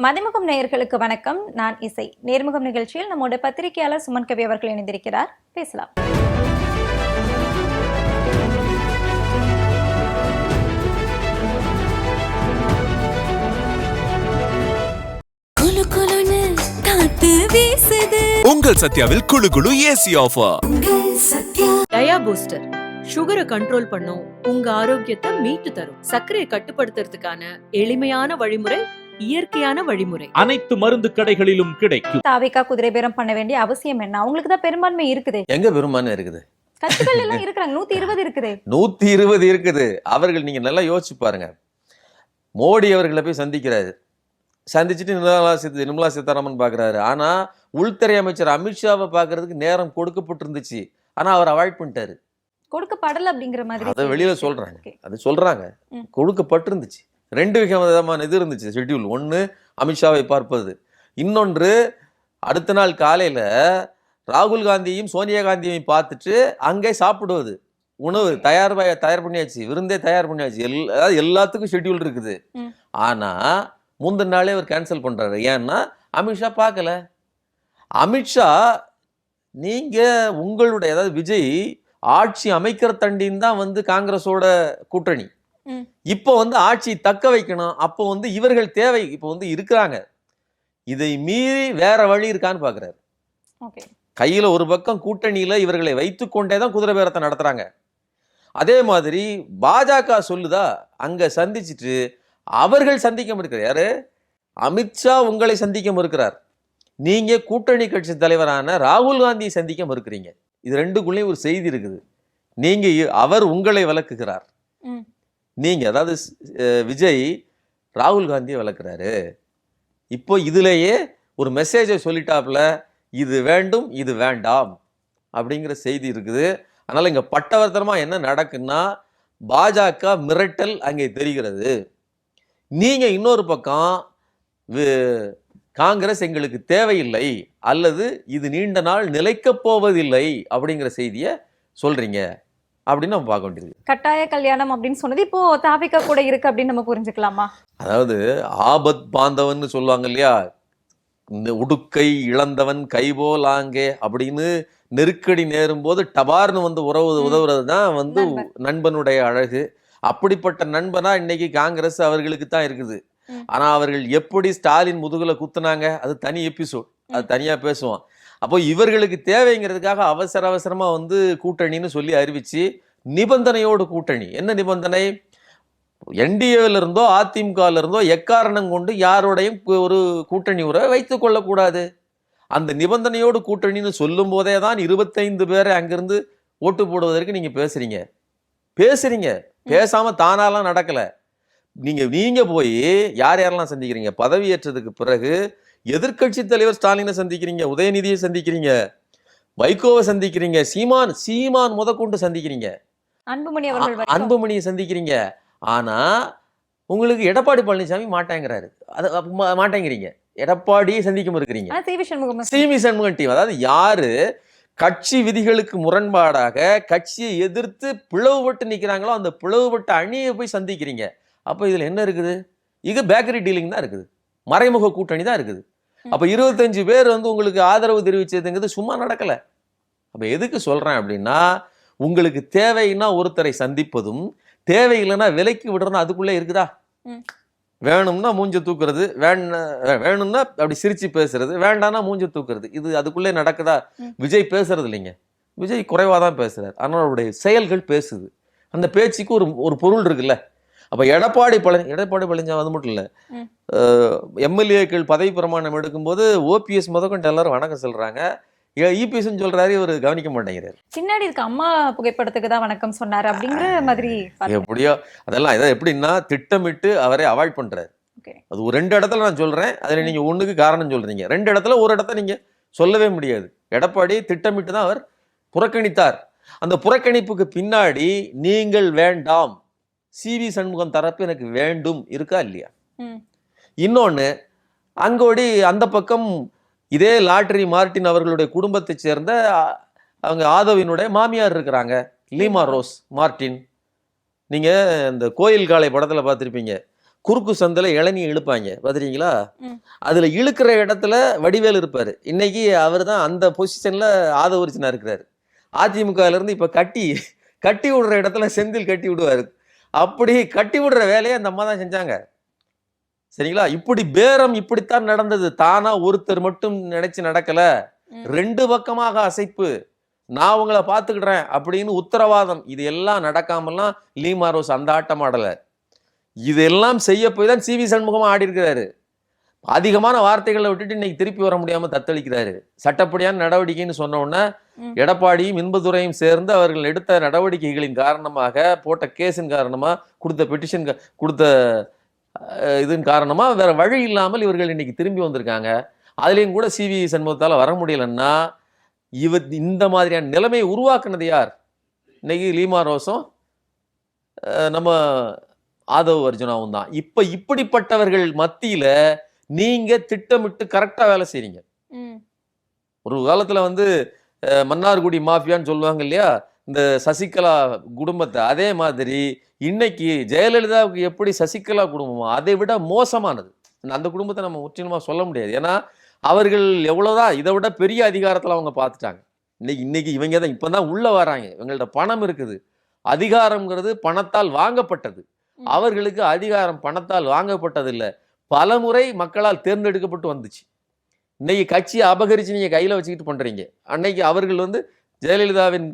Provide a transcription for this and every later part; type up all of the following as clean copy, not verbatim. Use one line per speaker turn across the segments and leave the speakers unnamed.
மதிமுகம் நேயர்களுக்கு வணக்கம். நான் இசை. நேர்முகம் நிகழ்ச்சியில் நம்மோட பத்திரிகையாளர் சுமன் கவி அவர்கள் இணைந்திருக்கிறார். பேசலாம்.
உங்கள் சத்யாவில் குளு குளு ஏசி ஆஃபர்.
டயா பூஸ்டர் சுகரை கண்ட்ரோல் பண்ணும், உங்க ஆரோக்கியத்தை மீட்டு தரும். சர்க்கரையை கட்டுப்படுத்துறதுக்கான எளிமையான வழிமுறை, இயற்கையான வழிமுறை.
அனைத்து மருந்து கடைகளிலும் கிடைக்கும்.
தாவேகா குதிரை பேரம் பண்ண வேண்டிய அவசியம் என்ன? அவங்களுக்கு தான் பெரும்பான்மை இருக்குது.
எங்க பெரும்பான்மை இருக்குது?
கட்சிகள் எல்லாம் இருக்கிறாங்க. 120 இருக்குது.
120 இருக்குது. அவர்கள் நீங்க நல்லா யோசிச்சு பாருங்க. மோடி அவர்களை போய் சந்திக்கிறாரு, சந்திச்சுட்டு நிர்மலா சீதாராமன் பாக்குறாரு. ஆனா உள்துறை அமைச்சர் அமித்ஷாவை பாக்குறதுக்கு நேரம் கொடுக்கப்பட்டிருந்துச்சு. ஆனா அவர் அவாய்ட் பண்ணிட்டாரு.
கொடுக்கப்படல அப்படிங்கிற மாதிரி
அதை வெளியில சொல்றாங்க. அது சொல்றாங்க கொடுக்கப்பட்டிருந்துச்சு. 2 விதமான இது இருந்துச்சு ஷெட்யூல். ஒன்று அமித்ஷாவை பார்ப்பது, இன்னொன்று அடுத்த நாள் காலையில ராகுல் காந்தியையும் சோனியா காந்தியையும் பார்த்துட்டு அங்கே சாப்பிடுவது. உணவு தயார் பண்ணியாச்சு, விருந்தே தயார் பண்ணியாச்சு. எல்லாத்துக்கும் ஷெட்யூல் இருக்குது. ஆனா முந்தின நாளே அவர் கேன்சல் பண்றாரு. ஏன்னா அமித்ஷா பார்க்கல. அமித்ஷா நீங்க உங்களுடைய அதாவது விஜய் ஆட்சி அமைக்கிற தண்டின்னு தான் காங்கிரஸோட கூட்டணி. இப்போ ஆட்சி தக்க வைக்கணும். அப்போ இவர்கள் தேவை இப்போ இருக்கிறாங்க. இதை மீறி வேற வழி இருக்கான்னு பாக்குறாரு. கையில ஒரு பக்கம் கூட்டணியில இவர்களை வைத்துக் கொண்டேதான் குதிரை பேரத்தை நடத்துறாங்க. அதே மாதிரி பாஜக சொல்லுதா, அங்க சந்திச்சுட்டு அவர்கள் சந்திக்க இருக்கிறார். யாரு? அமித்ஷா உங்களை சந்திக்க இருக்கிறார். நீங்க கூட்டணி கட்சி தலைவரான ராகுல் காந்தியை சந்திக்க மறுக்கிறீங்க. இது ரெண்டுக்குள்ளேயும் ஒரு செய்தி இருக்குது. நீங்க அவர் உங்களை விளக்குகிறார். நீங்க அதாவது விஜய் ராகுல் காந்தியை விளக்குறாரு. இப்போ இதுலேயே ஒரு மெசேஜை சொல்லிட்டாப்புல, இது வேண்டும் இது வேண்டாம் அப்படிங்கிற செய்தி இருக்குது. அதனால இங்க பட்டவர்த்தனமா என்ன நடக்குன்னா, பாஜக மிரட்டல் அங்கே தெரிகிறது. நீங்க இன்னொரு பக்கம் காங்கிரஸ் எங்களுக்கு தேவையில்லை அல்லது இது நீண்ட நாள் நிலைக்கப் போவதில்லை அப்படிங்கிற செய்தியை சொல்றீங்க அப்படின்னு நம்ம பார்க்க வேண்டியது.
கட்டாய கல்யாணம் அப்படின்னு சொன்னது இப்போ தாவேகா கூட இருக்கு அப்படின்னு நம்ம புரிஞ்சுக்கலாமா?
அதாவது ஆபத் பாந்தவன் சொல்லுவாங்க இல்லையா, உடுக்கை இழந்தவன் கைபோல் ஆங்கே அப்படின்னு நெருக்கடி நேரும் போது டபார்னு உதவுறது தான் நண்பனுடைய அழகு. அப்படிப்பட்ட நண்பனா இன்னைக்கு காங்கிரஸ் அவர்களுக்கு தான் இருக்குது. ஆனா அவர்கள் எப்படி ஸ்டாலின் முதுகுல குத்துனாங்க, அது தனி எபிசோட், அது தனியா பேசுவோம். அப்போ இவர்களுக்கு தேவைங்கிறதுக்காக அவசரமா கூட்டணின்னு சொல்லி அறிவிச்சு நிபந்தனையோடு கூட்டணி. என்ன நிபந்தனை? என்டிஏல இருந்தோ அதிமுகல இருந்தோ எக்காரணம் கொண்டு யாரோடையும் ஒரு கூட்டணி உறவை வைத்துக் கொள்ளக்கூடாது. அந்த நிபந்தனையோடு கூட்டணின்னு சொல்லும் போதே தான் 25 பேரை அங்கிருந்து ஓட்டு போடுவதற்கு நீங்க பேசுறீங்க. பேசாம தானாலாம் நடக்கல. நீங்க போய் யாரெல்லாம் சந்திக்கிறீங்க? பதவியேற்றதுக்கு பிறகு எதிர்கட்சி தலைவர் ஸ்டாலினை சந்திக்கிறீங்க, உதயநிதியை சந்திக்கிறீங்க, வைகோவை சந்திக்கிறீங்க, சீமான் முதற்கொண்டு சந்திக்கிறீங்க, அன்புமணியை சந்திக்கிறீங்க. ஆனா உங்களுக்கு எடப்பாடி பழனிசாமி மாட்டேங்கிறீங்க. எடப்பாடியை சந்திக்க இருக்கிறீங்க. சிவி சண்முகம் டீம், அதாவது யாரு கட்சி விதிகளுக்கு முரண்பாடாக கட்சியை எதிர்த்து பிளவுபட்டு நிற்கிறாங்களோ அந்த பிளவுபட்ட அணியை போய் சந்திக்கிறீங்க. அப்போ இதுல என்ன இருக்குது? இது பேக்கரி டீலிங் தான் இருக்குது, மறைமுக கூட்டணி தான் இருக்குது. அப்ப 25 பேர் உங்களுக்கு ஆதரவு தெரிவிச்சதுங்கிறது சும்மா நடக்கல. அப்ப எதுக்கு சொல்றேன் அப்படின்னா, உங்களுக்கு தேவைன்னா ஒருத்தரை சந்திப்பதும் தேவையில்லைன்னா விலைக்கு விடுறதும் அதுக்குள்ளே இருக்குதா? வேணும்னா மூஞ்ச தூக்குறது, வேணும்னா அப்படி சிரிச்சு பேசுறது, வேண்டாம்னா மூஞ்ச தூக்குறது, இது அதுக்குள்ளே நடக்குதா? விஜய் பேசுறது இல்லைங்க. விஜய் குறைவாதான் பேசுறாரு, ஆனால் அவருடைய செயல்கள் பேசுது. அந்த பேச்சுக்கு ஒரு பொருள் இருக்குல்ல. அப்ப எடப்பாடி பழனிசாமி அது மட்டும் இல்ல, எம்எல்ஏக்கள் பதவி பிரமாணம் எடுக்கும்போது ஓபிஎஸ் முதற்கொண்டு எல்லாரும் வணக்கம் சொல்றாங்க. இபிஎஸ் சொல்றாரு, இவர் கவனிக்க மாட்டேங்கிறாரு.
பின்னாடி இருக்க அம்மா புகைப்படத்துக்கு தான் வணக்கம் சொன்னாரு அப்படிங்கிற மாதிரி.
எப்படியோ அதெல்லாம் இதை எப்படின்னா திட்டமிட்டு அவரை அவாய்ட் பண்றாரு. அது ஒரு 2 இடத்துல நான் சொல்றேன், அதுல நீங்க ஒண்ணுக்கு காரணம் சொல்றீங்க. 2 இடத்துல ஒரு இடத்த நீங்க சொல்லவே முடியாது. எடப்பாடி திட்டமிட்டு தான் அவர் புறக்கணித்தார். அந்த புறக்கணிப்புக்கு பின்னாடி நீங்கள் வேண்டாம், சிவி சண்முகம் தரப்பு எனக்கு வேண்டும் இருக்கா இல்லையா? இன்னொன்னு அங்கோடி அந்த பக்கம் இதே லாட்டரி மார்டின் அவர்களுடைய குடும்பத்தை சேர்ந்த அவங்க ஆதவினுடைய மாமியார் இருக்கிறாங்க, லீமா ரோஸ் மார்டின். நீங்க இந்த கோயில் காலை படத்துல பார்த்திருப்பீங்க. குறுக்கு சந்தில் இளநியை இழுப்பாங்க பார்த்துறீங்களா?
ம்.
அதில் இழுக்கிற இடத்துல வடிவேல் இருப்பார். இன்னைக்கு அவர் தான் அந்த பொசிஷனில் ஆதவரிச்சனா இருக்கிறாரு. அதிமுகலேருந்து இப்போ கட்டி விடுற இடத்துல செந்தில் கட்டி விடுவார். அப்படி கட்டி விடுற வேலையை அந்த அம்மா தான் செஞ்சாங்க. சரிங்களா? இப்படி பேரம் இப்படித்தான் நடந்தது. தானா ஒருத்தர் மட்டும் நினைச்சு நடக்கல. 2 பக்கமாக அசைப்பு. நான் உங்களை பார்த்துக்கிடுறேன் அப்படின்னு உத்தரவாதம். இது எல்லாம் நடக்காமலாம் லீமா ரோஸ் அந்த ஆட்டம் ஆடலை. இதெல்லாம் செய்ய போய் தான் சிவி சண்முகமா ஆடி இருக்கிறாரு. அதிகமான வார்த்தைகளை விட்டுட்டு இன்னைக்கு திருப்பி வர முடியாம தத்தளிக்கிறாரு. சட்டப்படியான நடவடிக்கைன்னு சொன்ன உடனே எடப்பாடியும் இன்பதுரையும் சேர்ந்து அவர்கள் எடுத்த நடவடிக்கைகளின் காரணமாக, போட்ட கேஸின் காரணமா, கொடுத்த பெட்டிஷன் கொடுத்த இதன் காரணமா வேற வழி இல்லாமல் இவர்கள் இன்னைக்கு திரும்பி வந்திருக்காங்க. அதுலேயும் கூட சிவி சண்முகத்தால் வர முடியலன்னா இந்த மாதிரியான நிலைமையை உருவாக்குனது யார்? இன்னைக்கு லீமா ரோஸும் நம்ம ஆதவ் அர்ஜுனாவும் தான். இப்ப இப்படிப்பட்டவர்கள் மத்தியில நீங்க திட்டமிட்டு கரெக்டா வேலை செய்றீங்க. ஒரு காலத்துல வந்து மன்னார்குடி மாஃபியான்னு சொல்லுவாங்க இல்லையா, இந்த சசிகலா குடும்பத்தை. அதே மாதிரி இன்னைக்கு ஜெயலலிதாவுக்கு எப்படி சசிகலா குடும்பமோ அதை விட மோசமானது. அந்த குடும்பத்தை நம்ம முற்றிலுமா சொல்ல முடியாது. ஏன்னா அவர்கள் எவ்வளவுதான் இதை விட பெரிய அதிகாரத்துல அவங்க பார்த்துட்டாங்க. இன்னைக்கு இவங்க தான் இப்பதான் உள்ள வராங்க. இவங்கள்ட்ட பணம் இருக்குது. அதிகாரம்ங்கிறது பணத்தால் வாங்கப்பட்டது. அவர்களுக்கு அதிகாரம் பணத்தால் வாங்கப்பட்டது இல்லை, பலமுறை மக்களால் தேர்ந்தெடுக்கப்பட்டு வந்துச்சு. இன்னைக்கு கட்சியை அபகரிச்சு நீங்க கையில வச்சுக்கிட்டு பண்றீங்க. அன்னைக்கு அவர்கள் வந்து ஜெயலலிதாவின்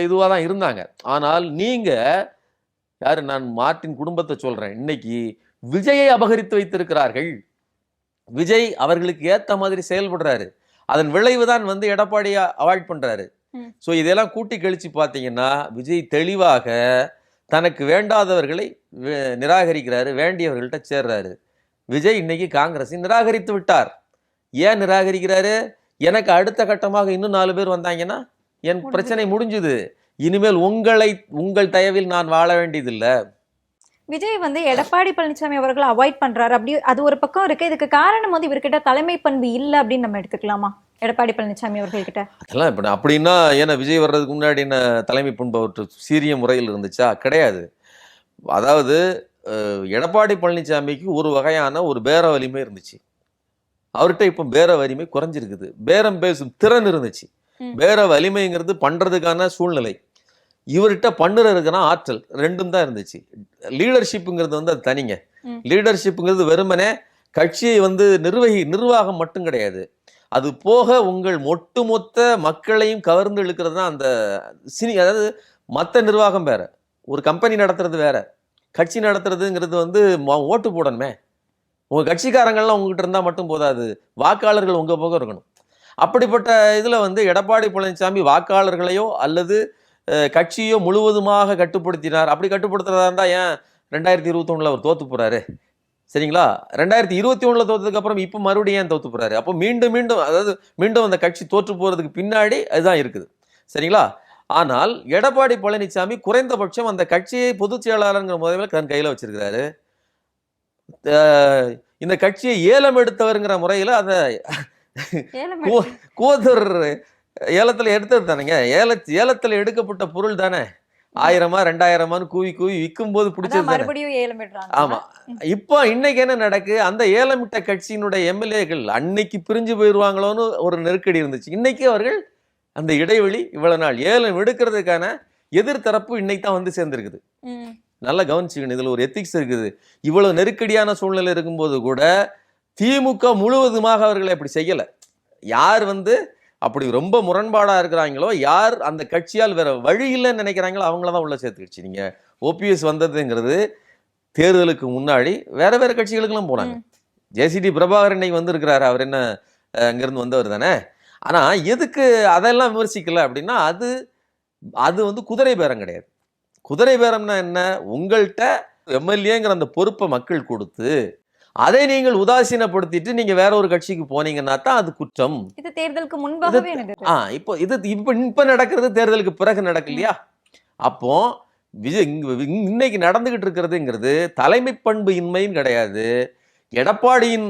இதுவாக தான் இருந்தாங்க. ஆனால் நீங்க யாரு, நான் மார்ட்டின் குடும்பத்தை சொல்றேன், இன்னைக்கு விஜயை அபகரித்து வைத்திருக்கிறார்கள். விஜய் அவர்களுக்கு ஏத்த மாதிரி செயல்படுறாரு. அதன் விளைவு தான் வந்து எடப்பாடியை அவாய்ட் பண்றாரு. ஸோ இதெல்லாம் கூட்டி கழிச்சு பார்த்தீங்கன்னா விஜய் தெளிவாக தனக்கு வேண்டாதவர்களை நிராகரிக்கிறாரு, வேண்டியவர்கள்ட்ட சேர்றாரு. விஜய் இன்னைக்கு காங்கிரஸை நிராகரித்து விட்டார். ஏன் நிராகரிக்கிறாரு? எனக்கு அடுத்த கட்டமாக இன்னும் 4 பேர் வந்தாங்கன்னா என் பிரச்சனை முடிஞ்சுது. இனிமேல் உங்கள் தயவில் நான் வாழ வேண்டியதில்லை.
விஜய் வந்து எடப்பாடி பழனிசாமி அவர்களை அவாய்ட் பண்றாரு. அப்படி அது ஒரு பக்கம் இருக்கு. இதுக்கு காரணம் வந்து இவர்கிட்ட தலைமை பண்பு இல்லை அப்படின்னு நம்ம எடுத்துக்கலாமா? எடப்பாடி பழனிசாமி அவர்கள்கிட்ட
அதெல்லாம் இப்ப அப்படின்னா, ஏன்னா விஜய் வர்றதுக்கு முன்னாடி என்ன தலைமை பண்பு அவற்று சீரிய முறையில் இருந்துச்சா? கிடையாது. அதாவது எடப்பாடி பழனிசாமிக்கு ஒரு வகையான ஒரு பேர வலிமை இருந்துச்சு. அவர்கிட்ட இப்போ பேர வலிமை குறைஞ்சிருக்குது. பேரம் பேசும் திறன் இருந்துச்சு. பேர வலிமைங்கிறது பண்றதுக்கான சூழ்நிலை. இவர்கிட்ட பண்ணுறதுக்கான ஆற்றல் ரெண்டும் தான் இருந்துச்சு. லீடர்ஷிப்புங்கிறது வந்து அது தனிங்க. லீடர்ஷிப்புங்கிறது வெறுமனே கட்சியை வந்து நிர்வாகம் மட்டும் கிடையாது. அது போக உங்கள் ஒட்டுமொத்த மக்களையும் கவர்ந்து இழுக்கிறது தான் அந்த அதாவது மற்ற நிர்வாகம் வேற, ஒரு கம்பெனி நடத்துறது வேற, கட்சி நடத்துறதுங்கிறது வந்து ஓட்டு போடணுமே. உங்கள் கட்சிக்காரங்கள்லாம் உங்ககிட்ட இருந்தால் மட்டும் போதாது, வாக்காளர்கள் உங்கள் பக்கம் இருக்கணும். அப்படிப்பட்ட இதில் வந்து எடப்பாடி பழனிசாமி வாக்காளர்களையோ அல்லது கட்சியோ முழுவதுமாக கட்டுப்படுத்தினார். அப்படி கட்டுப்படுத்துறதா இருந்தால் ஏன் 2021 அவர் தோத்து போறாரு? சரிங்களா? 2021 தோத்ததுக்கு அப்புறம் இப்போ மறுபடியும் ஏன் தோத்து போறாரு? அப்போ மீண்டும் அந்த கட்சி தோற்று போறதுக்கு பின்னாடி அதுதான் இருக்குது. சரிங்களா? ஆனால் எடப்பாடி பழனிசாமி குறைந்தபட்சம் அந்த கட்சியை பொதுச் செயலாளருங்கிற முறையில் தன் கையில் வச்சிருக்கிறாரு. இந்த கட்சியை ஏலம் எடுத்தவருங்கிற முறையில் அதை கோதர் ஏலத்தில் எடுத்தது தானேங்க. ஏலத்தில் எடுக்கப்பட்ட பொருள் தானே. 1000 2000 கூவி விற்கும் போது பிடிச்சது. ஆமா. இப்போ இன்னைக்கு என்ன நடக்கு? அந்த ஏலமிட்ட கட்சியினுடைய எம்எல்ஏக்கள் அன்னைக்கு பிரிஞ்சு போயிடுவாங்களோன்னு ஒரு நெருக்கடி இருந்துச்சு. இன்னைக்கு அவர்கள் அந்த இடைவெளி இவ்வளவு நாள் ஏலம் எடுக்கிறதுக்கான எதிர்த்தரப்பு இன்னைக்கு தான் வந்து சேர்ந்துருக்குது. நல்லா கவனிச்சுக்கணும். இதுல ஒரு எத்திக்ஸ் இருக்குது. இவ்வளவு நெருக்கடியான சூழ்நிலை இருக்கும்போது கூட திமுக முழுவதுமாக அவர்களை அப்படி செய்யலை. யார் வந்து அப்படி ரொம்ப முரண்பாடாக இருக்கிறாங்களோ, யார் அந்த கட்சியால் வேற வழி இல்லைன்னு நினைக்கிறாங்களோ அவங்கள தான் உள்ள சேர்த்துக்கிச்சு. நீங்கள் ஓபிஎஸ் வந்ததுங்கிறது தேர்தலுக்கு முன்னாடி வேற கட்சிகளுக்கெல்லாம் போனாங்க. ஜேசிடி பிரபாகர் இன்னைக்கு வந்திருக்கிறாரு. அவர் என்ன அங்கேருந்து வந்தவர் தானே. ஆனால் எதுக்கு அதெல்லாம் விமர்சிக்கல அப்படின்னா, அது வந்து குதிரை பேரம் கிடையாது. குதிரை பேரம்னா என்ன? உங்கள்கிட்ட எம்எல்ஏங்கிற அந்த பொறுப்பை மக்கள் கொடுத்து அதை நீங்கள் உதாசீனப்படுத்திட்டு நீங்க வேற ஒரு கட்சிக்கு போனீங்கன்னா தான் அது குற்றம்.
இது தேர்தலுக்கு முன்பாகவே
இப்ப நடக்கிறது தேர்தலுக்கு பிறகு நடக்கலையா? அப்போ இன்னைக்கு நடந்துகிட்டு இருக்கிறதுங்கிறது தலைமை பண்பு இன்மையும் கிடையாது. எடப்பாடியின்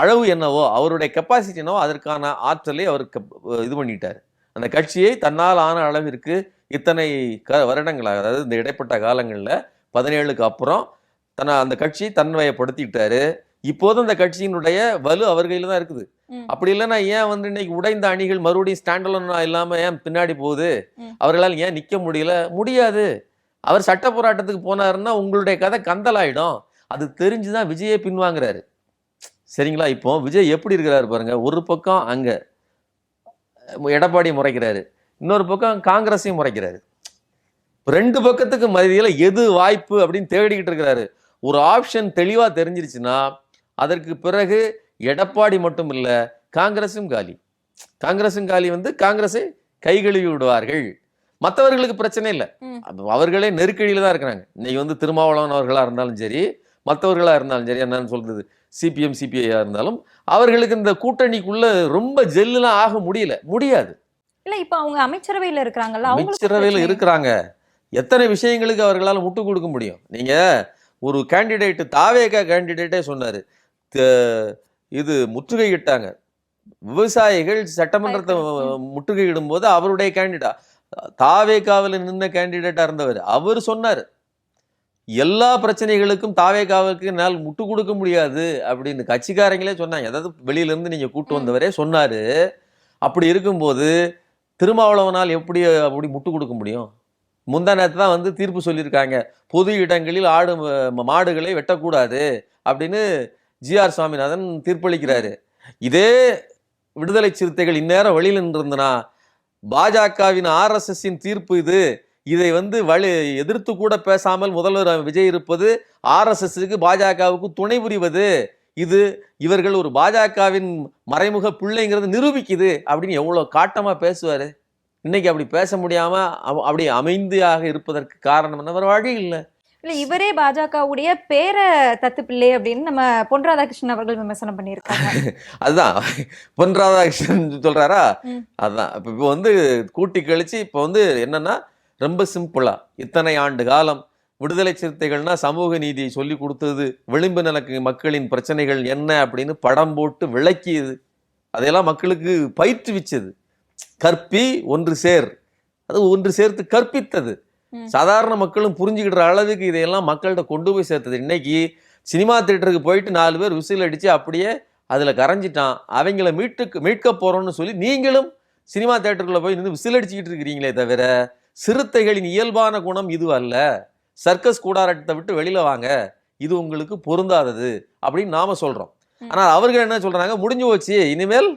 அளவு என்னவோ, அவருடைய கெப்பாசிட்டி என்னவோ அதற்கான ஆற்றலை அவருக்கு இது பண்ணிட்டாரு. அந்த கட்சியை தன்னால் ஆன அளவிற்கு இத்தனை வருடங்களாக, அதாவது இந்த இடைப்பட்ட காலங்களில் 17க்கு அப்புறம் அந்த கட்சி தன்மையப்படுத்திட்டாரு. இப்போதும் அந்த கட்சியினுடைய வலு அவர் கையில தான் இருக்குது. அப்படி இல்லைன்னா ஏன் வந்து இன்னைக்கு உடைந்த அணிகள் மறுபடியும் ஸ்டாண்டலோன் இல்லாம ஏன் பின்னாடி போகுது? அவர்களால் ஏன் நிக்க முடியாது. அவர் சட்ட போராட்டத்துக்கு போனாருன்னா உங்களுடைய கதை கந்தலாயிடும். அது தெரிஞ்சுதான் விஜயை பின்வாங்குறாரு. சரிங்களா? இப்போ விஜய் எப்படி இருக்கிறாரு பாருங்க. ஒரு பக்கம் அங்க எடப்பாடி முறைக்கிறாரு, இன்னொரு பக்கம் காங்கிரஸையும் முறைக்கிறாரு. ரெண்டு பக்கத்துக்கு மத்தியில எது வாய்ப்பு அப்படின்னு தேடிக்கிட்டு இருக்கிறாரு. ஒரு ஆப்ஷன் தெளிவா தெரிஞ்சிருச்சுன்னா அதற்கு பிறகு எடப்பாடி மட்டும் இல்ல, காங்கிரஸும் காலி வந்து காங்கிரஸை கைகழுவி விடுவார்கள். மற்றவர்களுக்கு பிரச்சனை இல்லை, அவர்களே நெருக்கடியில தான் இருக்கிறாங்க. இன்னைக்கு வந்து திருமாவளவன் அவர்களா இருந்தாலும் சரி, மற்றவர்களா இருந்தாலும் சரி, என்னன்னு சொல்றது, சிபிஎம் சிபிஐயா இருந்தாலும் அவர்களுக்கு இந்த கூட்டணிக்குள்ள ரொம்ப ஜெல்லுலாம் ஆக முடியாது.
இல்ல இப்ப அவங்க அமைச்சரவையில இருக்கிறாங்கல்ல,
அமைச்சரவையில இருக்கிறாங்க. எத்தனை விஷயங்களுக்கு அவர்களால் முட்டு கொடுக்க முடியும்? நீங்க ஒரு கேண்டிடேட், தாவேகா கேண்டிடேட்டே சொன்னாரு, இது முற்றுகையிட்டாங்க விவசாயிகள் சட்டமன்றத்தை முற்றுகையிடும் போது அவருடைய கேண்டிடேட், தாவேகாவில் நின்ன கேண்டிடேட்டா இருந்தவர், அவர் சொன்னார் எல்லா பிரச்சனைகளுக்கும் தாவேகாவுக்கு என்னால் முட்டு கொடுக்க முடியாது அப்படின்னு கட்சிக்காரங்களே சொன்னாங்க. அதாவது வெளியில இருந்து நீங்க கூட்டு வந்தவரே சொன்னாரு. அப்படி இருக்கும்போது திருமாவளவனால் அப்படி முட்டு கொடுக்க முடியும்? முந்தா நேரத்து தான் வந்து தீர்ப்பு சொல்லியிருக்காங்க, பொது இடங்களில் மாடுகளை வெட்டக்கூடாது அப்படின்னு ஜிஆர் சுவாமிநாதன் தீர்ப்பளிக்கிறாரு. இதே விடுதலை சிறுத்தைகள் இந்நேரம் வெளியில் நின்றிருந்தனா பாஜகவின் RSSின் தீர்ப்பு இதை வந்து எதிர்த்து கூட பேசாமல் முதல்வர் விஜய் இருப்பது RSSக்கு பாஜகவுக்கு துணை புரிவது, இவர்கள் ஒரு பாஜகவின் மறைமுக பிள்ளைங்கிறது நிரூபிக்குது அப்படின்னு எவ்வளவு காட்டமா பேசுவாரு. இன்னைக்கு அப்படி பேச முடியாம அப்படி அமைதியாக இருப்பதற்கு காரணம் என்ன? வேற வழி இல்லை.
இல்ல இவரே பாஜகவுடைய பேர தத்து பிள்ளை அப்படின்னு நம்ம பொன் ராதாகிருஷ்ணன் அவர்கள் விமர்சனம் பண்ணியிருக்காங்க.
அதுதான் பொன் ராதாகிருஷ்ணன் சொல்றாரா? அதுதான் இப்போ வந்து கூட்டி கழிச்சு இப்போ வந்து என்னன்னா ரொம்ப சிம்பிளா, இத்தனை ஆண்டு காலம் விடுதலை சிறுத்தைகள்னா சமூக நீதியை சொல்லி கொடுத்தது, விளிம்பு நில மக்களின் பிரச்சனைகள் என்ன அப்படின்னு படம் போட்டு விளக்கியது, அதையெல்லாம் மக்களுக்கு பயிற்றுவிச்சது, கற்பி ஒன்று சேர், அது ஒன்று சேர்த்து கற்பித்தது, சாதாரண மக்களும் புரிஞ்சுக்கிற அளவுக்கு இதையெல்லாம் மக்கள்கிட்ட கொண்டு போய் சேர்த்தது. இன்னைக்கு சினிமா தியேட்டருக்கு போயிட்டு 4 பேர் விசில் அடிச்சு அப்படியே அதுல கரைஞ்சிட்டான், அவங்கள மீட்க போறோம்னு சொல்லி நீங்களும் சினிமா தியேட்டருக்குள்ள போய் நின்று விசில் அடிச்சுக்கிட்டு இருக்கிறீங்களே தவிர சிறுத்தைகளின் இயல்பான குணம் இது அல்ல. சர்க்கஸ் கூடாரத்தை விட்டு வெளியில வாங்க, இது உங்களுக்கு பொருந்தாதது அப்படின்னு நாம சொல்றோம். ஆனா அவர்கள் என்ன சொல்றாங்க, முடிஞ்சு போச்சு, இனிமேல்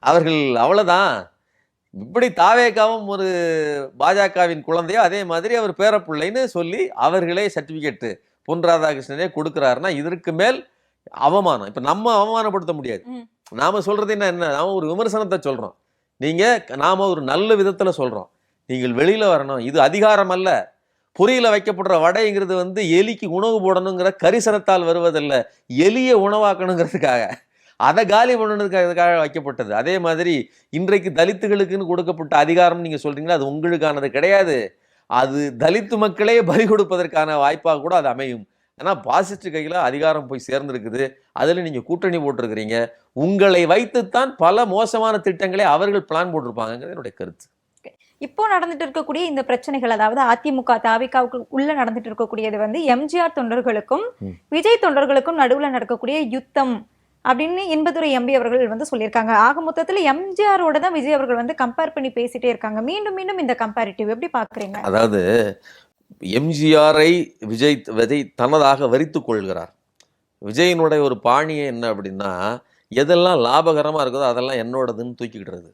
அவர்கள் அவ்வளவுதான். இப்படி தாவேகாவும் ஒரு பாஜகவின் குழந்தையோ அதே மாதிரி அவர் பேரப்பிள்ளைன்னு சொல்லி அவர்களே சர்டிபிகேட் பொன் ராதாகிருஷ்ணனே கொடுக்கிறாருன்னா இதற்கு மேல் அவமானம் இப்ப நம்ம அவமானப்படுத்த முடியாது. நாம சொல்றது என்ன, நாம ஒரு விமர்சனத்தை சொல்றோம், நாம ஒரு நல்ல விதத்துல சொல்றோம். நீங்கள் வெளியில வரணும், இது அதிகாரம் அல்ல. பொரியில வைக்கப்படுற வடைங்கிறது வந்து எலிக்கு உணவு போடணுங்கிற கரிசனத்தால் வருவதில்லை, எலிய உணவாக்கணுங்கிறதுக்காக, அதை காலி பண்ணணுங்கிறதுக்காக வைக்கப்பட்டது. அதே மாதிரி இன்றைக்கு தலித்துகளுக்குன்னு கொடுக்கப்பட்ட அதிகாரம் நீங்க சொல்றீங்களா, அது உங்களுக்கானது கிடையாது. அது தலித்து மக்களே பலி கொடுப்பதற்கான வாய்ப்பாக கூட அது அமையும். ஏன்னா பாசிஸ்ட் கையில அதிகாரம் போய் சேர்ந்திருக்குது, அதுல நீங்க கூட்டணி போட்டிருக்கிறீங்க, உங்களை வைத்துத்தான் பல மோசமான திட்டங்களை அவர்கள் பிளான் போட்டிருப்பாங்கிறது என்னுடைய கருத்து.
இப்போ நடந்துட்டு இருக்கக்கூடிய இந்த பிரச்சனைகள், அதாவது அதிமுக தாவிகாவுக்கு உள்ள நடந்துட்டு இருக்கக்கூடியது வந்து எம்ஜிஆர் தொண்டர்களுக்கும் விஜய் தொண்டர்களுக்கும் நடுவுல நடக்கக்கூடிய யுத்தம் அப்படின்னு இன்பதுரை எம்பி அவர்கள் வந்து சொல்லியிருக்காங்க. ஆக மொத்தத்துல எம்ஜிஆரோட தான் விஜய் அவர்கள் வந்து கம்பேர் பண்ணி பேசிட்டே இருக்காங்க. மீண்டும் மீண்டும் இந்த கம்பேரிட்டிவ் எப்படி பாக்குறீங்க?
அதாவது எம்ஜிஆரை விஜய் தனதாக வரித்துக் கொள்கிறார். விஜயினுடைய ஒரு பாணியே என்ன அப்படின்னா, எதெல்லாம் லாபகரமா இருக்குதோ அதெல்லாம் என்னோடதுன்னு தூக்கிக்கிடுறது.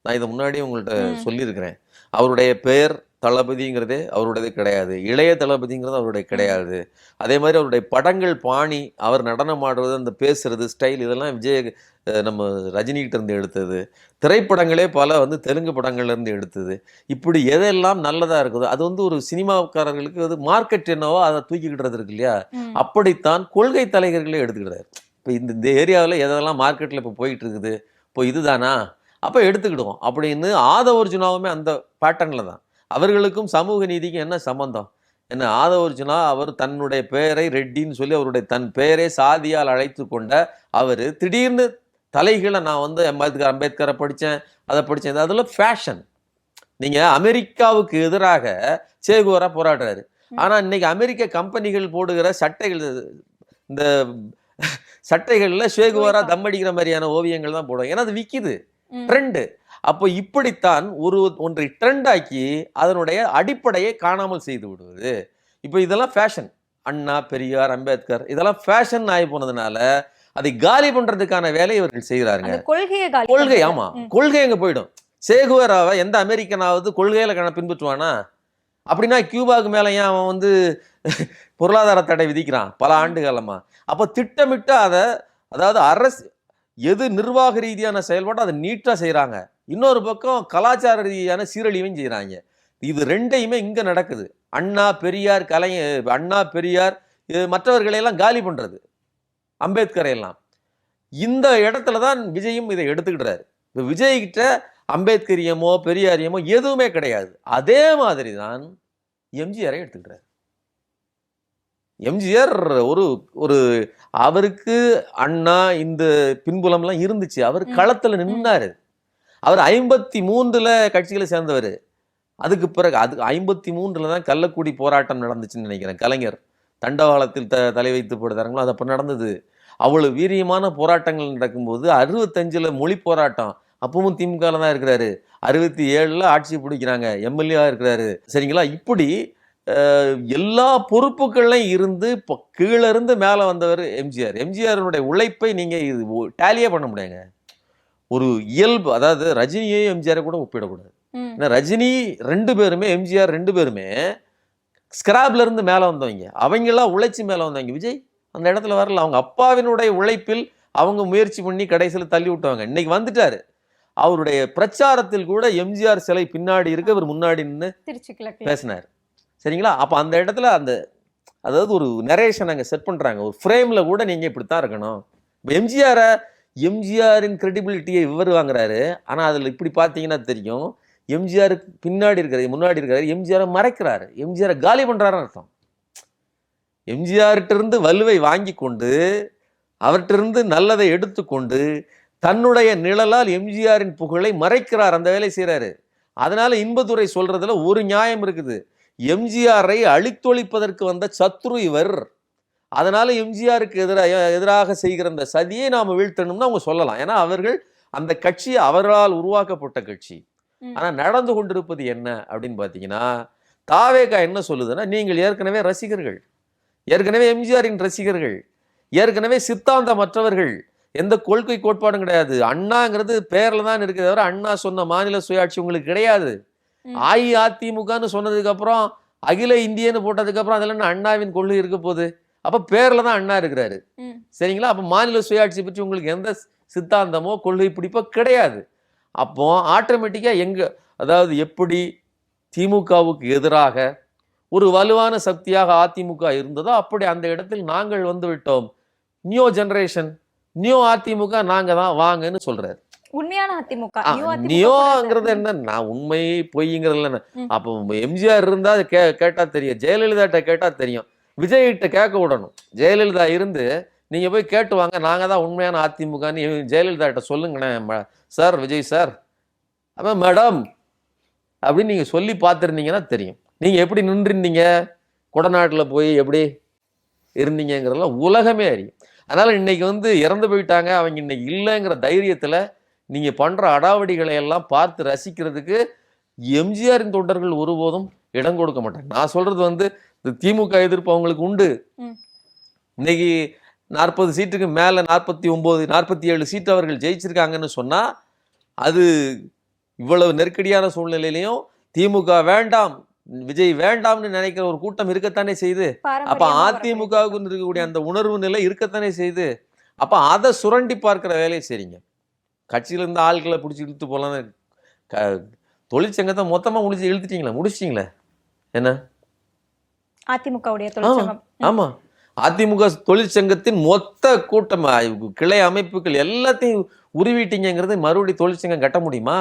நான் இதை முன்னாடி உங்கள்கிட்ட சொல்லியிருக்கிறேன். அவருடைய பெயர் தளபதிங்கிறதே அவருடையது கிடையாது, இளைய தளபதிங்கிறது அவருடைய கிடையாது. அதே மாதிரி அவருடைய படங்கள் பாணி, அவர் நடனம் ஆடுறது, அந்த பேசுறது ஸ்டைல், இதெல்லாம் நம்ம ரஜினிகிட்ட இருந்து எடுத்தது. திரைப்படங்களே பல வந்து தெலுங்கு படங்கள்ல இருந்து எடுத்தது. இப்படி எதெல்லாம் நல்லதா இருக்குதோ அது வந்து ஒரு சினிமாக்காரர்களுக்கு அது மார்க்கெட் என்னவோ அதை தூக்கிக்கிட்டுறது இருக்கு இல்லையா, அப்படித்தான் கொள்கை தலைவர்களே எடுத்துக்கிட்டாரு. இப்போ இந்த ஏரியாவில் எதெல்லாம் மார்க்கெட்டில் இப்போ போயிட்டு இருக்குது, இப்போ இதுதானா அப்போ எடுத்துக்கிடுவோம் அப்படின்னு ஆதவர்ஜுனாவுமே அந்த பேட்டர்னில் தான். அவர்களுக்கும் சமூக நீதிக்கும் என்ன சம்பந்தம்? என்ன ஆதவர்ஜுனா அவர் தன்னுடைய பெயரை ரெட்டின்னு சொல்லி அவருடைய தன் பெயரை சாதியால் அழைத்து கொண்ட அவர் திடீர்னு தலைகளை நான் வந்து அம்பேத்கரை படித்தேன், அதை படித்தேன், அதில் ஃபேஷன். நீங்கள் அமெரிக்காவுக்கு எதிராக சேகுவரா போராடுறாரு, ஆனா இன்னைக்கு அமெரிக்க கம்பெனிகள் போடுகிற சட்டைகள், இந்த சட்டைகள்ல ஷேகுவாரா தம் அடிக்கிற மாதிரியான ஓவியங்கள் தான் போடுவாங்க. ஏன்னா அது விக்குது, ட்ரெண்டு. அப்போ இப்படித்தான் ஒன்றை ட்ரெண்ட் ஆக்கி அதனுடைய அடிப்படையை காணாமல் செய்து விடுவது. இப்போ இதெல்லாம் ஃபேஷன். அண்ணா, பெரியார், அம்பேத்கர் இதெல்லாம் ஃபேஷன் ஆகி போனதுனால அதை காலி பண்றதுக்கான வேலையை இவர்கள் செய்கிறாருங்க. கொள்கை, ஆமா, கொள்கை எங்க போயிடும். சேகுவேராவை எந்த அமெரிக்கனாவது கொள்கையில பின்பற்றுவானா? அப்படின்னா கியூபாவுக்கு மேல ஏன் அவன் வந்து பொருளாதார தடை விதிக்கிறான் பல ஆண்டு காலமா? அப்போ திட்டமிட்டு அதை, அதாவது அரசு எது நிர்வாக ரீதியான செயல்பாடு அதை நீட்டா செய்யறாங்க, இன்னொரு பக்கம் கலாச்சார ரீதியான சீரழிவையும் செய்யறாங்க. இது ரெண்டையுமே இங்க நடக்குது. அண்ணா, பெரியார், அண்ணா, பெரியார் மற்றவர்களையெல்லாம் காலி பண்றது, அம்பேத்கரை எல்லாம். இந்த இடத்துல தான் விஜயும் இதை எடுத்துக்கிட்டாரு. இப்போ விஜய் கிட்ட அம்பேத்கரியமோ பெரியாரியமோ எதுவுமே கிடையாது. அதே மாதிரி தான் எம்ஜிஆரை எடுத்துக்கிட்டாரு. எம்ஜிஆர் ஒரு அவருக்கு அண்ணா இந்த பின்புலம்லாம் இருந்துச்சு. அவர் களத்துல நின்னாரு. அவர் 53 கட்சிகளை சேர்ந்தவர். அதுக்கு பிறகு 53 தான் கள்ளக்குடி போராட்டம் நடந்துச்சுன்னு நினைக்கிறேன். கலைஞர் தண்டவாளத்தில் தலை வைத்து போடுறாங்களோ அது அப்ப நடந்தது. அவ்வளவு வீரியமான போராட்டங்கள் நடக்கும்போது 65 மொழி போராட்டம். அப்பவும் திமுக தான் இருக்கிறாரு. 67 ஆட்சி பிடிக்கிறாங்க, எம்எல்ஏ இருக்கிறாரு. சரிங்களா? இப்படி எல்லா பொறுப்புகள்லையும் இருந்து கீழே இருந்து மேல வந்தவர் எம்ஜிஆர். எம்ஜிஆருடைய உழைப்பை நீங்க டேலியே பண்ண முடியாங்க. ஒரு இயல்பு, அதாவது ரஜினியையும் எம்ஜிஆரை கூட ஒப்பிடக்கூடாது. ஏன்னா ரஜினி 2 பேருமே, எம்ஜிஆர் 2 பேருமே ஸ்கிராப்ல இருந்து மேல வந்தவங்க. அவங்கெல்லாம் உழைச்சி மேல வந்தவங்க. விஜய் அந்த இடத்துல வரல. அவங்க அப்பாவினுடைய உழைப்பில் அவங்க முயற்சி பண்ணி கடைசியில் தள்ளி விட்டவங்க. இன்னைக்கு வந்துட்டாரு. அவருடைய பிரச்சாரத்தில் கூட எம்ஜிஆர் சிலை பின்னாடி இருக்கு, அவர் முன்னாடி நின்று பேசினார். சரிங்களா? அப்ப அந்த இடத்துல அதாவது ஒரு நரேஷன் அங்க செட் பண்றாங்க. ஒரு ஃப்ரேம்ல கூட நீங்க இப்படித்தான் இருக்கணும். இப்போ எம்ஜிஆரின் கிரெடிபிலிட்டியை இவர் வாங்குறாரு. ஆனா அதுல இப்படி பாத்தீங்கன்னா தெரியும், எம்ஜிஆருக்கு பின்னாடி இருக்கிறாரு, முன்னாடி இருக்கிறாரு, எம்ஜிஆரை மறைக்கிறாரு, எம்ஜிஆரை காலி பண்றாருன்னு அர்த்தம். எம்ஜிஆர்கிட்ட இருந்து வலுவை வாங்கி கொண்டு, அவர்கிட்ட இருந்து நல்லதை எடுத்துக்கொண்டு, தன்னுடைய நிழலால் எம்ஜிஆரின் புகழை மறைக்கிறார். அந்த வேலை செய்யறாரு. அதனால இன்பதுரை சொல்றதுல ஒரு நியாயம் இருக்குது. எம்ஜிஆரை அழித்தொழிப்பதற்கு வந்த சத்ரு இவர். அதனால எம்ஜிஆருக்கு எதிராக செய்கிற அந்த சதியை நாம வீழ்த்தணும்னு அவங்க சொல்லலாம். ஏன்னா அவர்கள் அந்த கட்சி அவர்களால் உருவாக்கப்பட்ட கட்சி. ஆனா நடந்து கொண்டிருப்பது என்ன அப்படின்னு பாத்தீங்கன்னா, தாவேகா என்ன சொல்லுதுன்னா, நீங்கள் ஏற்கனவே ரசிகர்கள், ஏற்கனவே எம்ஜிஆரின் ரசிகர்கள், ஏற்கனவே சித்தாந்தமற்றவர்கள், எந்த கொள்கை கோட்பாடும் கிடையாது. அண்ணாங்கிறது பேர்ல தான் இருக்குது தவிர அண்ணா சொன்ன மாநில சுயாட்சி உங்களுக்கு கிடையாது. அஇஅதிமுகன்னு சொன்னதுக்கு அப்புறம் அகில இந்தியன்னு போட்டதுக்கு அப்புறம் அதுல என்ன அண்ணாவின் கொள்கை இருக்க போகுது? அப்ப பேர்ல தான் அண்ணா இருக்கிறாரு. சரிங்களா? அப்ப மாநில சுயாட்சி பற்றி உங்களுக்கு எந்த சித்தாந்தமோ கொள்கை பிடிப்போ கிடையாது. அப்போ ஆட்டோமேட்டிக்கா அதாவது எப்படி திமுகவுக்கு எதிராக ஒரு வலுவான சக்தியாக அதிமுக இருந்ததோ அப்படி அந்த இடத்தில் நாங்கள் வந்து விட்டோம். நியூ ஜெனரேஷன், நியூ அதிமுக நாங்க தான் வாங்கன்னு சொல்றாரு.
உண்மையான அதிமுக
நியோங்கிறது என்ன, நான் உண்மை பொய்ங்கிறது. அப்போ எம்ஜிஆர் இருந்தா கேட்டா தெரியும், ஜெயலலிதா கேட்டா தெரியும், விஜய் கிட்ட கேட்க விடணும். ஜெயலலிதா இருந்து நீங்க போய் கேட்டு வாங்க, நாங்க தான் உண்மையான அதிமுகன்னு ஜெயலலிதா கிட்ட சொல்லுங்களேன் சார், விஜய் சார், அப்ப மேடம் அப்படின்னு நீங்க சொல்லி பார்த்துருந்தீங்கன்னா தெரியும். நீங்க எப்படி நின்றுருந்தீங்க, கொடநாட்டில் போய் எப்படி இருந்தீங்கிறதெல்லாம் உலகமே அறியும். அதனால இன்னைக்கு வந்து இறந்து போயிட்டாங்க, அவங்க இன்னைக்கு இல்லைங்கிற தைரியத்துல நீங்க பண்ற அடாவடிகளை எல்லாம் பார்த்து ரசிக்கிறதுக்கு எம்ஜிஆரின் தொண்டர்கள் ஒருபோதும் இடம் கொடுக்க மாட்டாங்க. நான் சொல்றது வந்து திமுக எதிர்ப்பு அவங்களுக்கு உண்டு. இன்னைக்கு 40 சீட்டுக்கு மேல 49, 47 சீட்டு அவர்கள் ஜெயிச்சிருக்காங்கன்னு சொன்னா, அது இவ்வளவு நெருக்கடியான சூழ்நிலையிலையும் திமுக வேண்டாம், விஜய் வேண்டாம்னு நினைக்கிற ஒரு கூட்டம் இருக்கத்தானே செய்யுது. அப்ப அதிமுகவுக்கு இருக்கக்கூடிய அந்த உணர்வு நிலை இருக்கத்தானே செய்யுது. அப்ப அதை சுரண்டி பார்க்கிற வேலையை செய்றீங்க. கட்சியில இருந்த ஆட்களை பிடிச்சி இழுத்து போலாம். தொழிற்சங்கத்தை மொத்தமா முடிச்சிட்டீங்களா? என்ன
அதிமுகவுடைய தொழிற்சங்கம்?
ஆமா, அதிமுக தொழிற்சங்கத்தின் மொத்த கூட்டம், கிளை அமைப்புகள் எல்லாத்தையும் உருவிட்டீங்கிறது மறுபடியும் தொழிற்சங்கம் கட்ட முடியுமா?